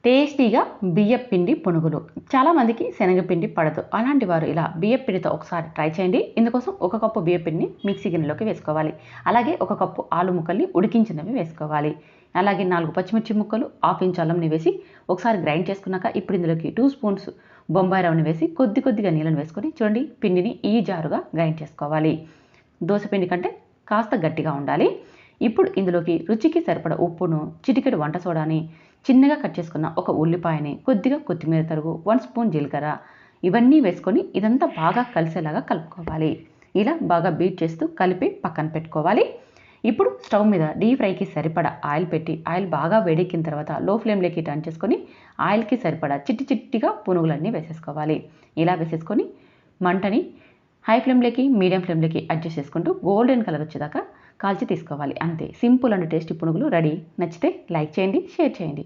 టేస్టీగా బియ్యపిండి పునుగులు. చాలామందికి శనగపిండి పడదు. అలాంటి వారు ఇలా బియ్యపిండితో ఒకసారి ట్రై చేయండి. ఇందుకోసం 1 కప్పు బియ్యపిండిని మిక్సీ గిన్నెలోకి వేసుకోవాలి. అలాగే 1 కప్పు ఆలు ముక్కల్ని ఉడికించినవి వేసుకోవాలి. అలాగే 4 పచ్చిమిర్చి ముక్కలు, హాఫ్ ఇంచ్ అల్లంని వేసి ఒకసారి గ్రైండ్ చేసుకున్నాక ఇప్పుడు ఇందులోకి 2 స్పూన్స్ బొంబాయి రవ్వని వేసి కొద్దిగా నీళ్ళని వేసుకొని చూడండి పిండిని ఈ జారుగా గ్రైండ్ చేసుకోవాలి. దోస పిండి కంటే కాస్త గట్టిగా ఉండాలి. ఇప్పుడు ఇందులోకి రుచికి సరిపడ ఉప్పును, చిటికెడు వంట సోడాని, చిన్నగా కట్ చేసుకున్న ఒక ఉల్లిపాయని, కొద్దిగా కొత్తిమీర తరుగు, 1 స్పూన్ జీలకర్ర ఇవన్నీ వేసుకొని ఇదంతా బాగా కలిసేలాగా కలుపుకోవాలి. ఇలా బాగా బీట్ చేస్తూ కలిపి పక్కన పెట్టుకోవాలి. ఇప్పుడు స్టవ్ మీద డీప్ ఫ్రైకి సరిపడా ఆయిల్ పెట్టి ఆయిల్ బాగా వేడెక్కిన తర్వాత లో ఫ్లేమ్లోకి టర్న్ చేసుకొని ఆయిల్కి సరిపడా చిట్టిగా పునుగులన్నీ వేసేసుకోవాలి. ఇలా వేసేసుకొని మంటని హై ఫ్లేమ్లోకి మీడియం ఫ్లేమ్లోకి అడ్జస్ట్ చేసుకుంటూ గోల్డెన్ కలర్ వచ్చేదాకా కాల్చి తీసుకోవాలి. అంతే, సింపుల్ అండ్ టేస్టీ పునుగులు రెడీ. నచ్చితే లైక్ చేయండి, షేర్ చేయండి.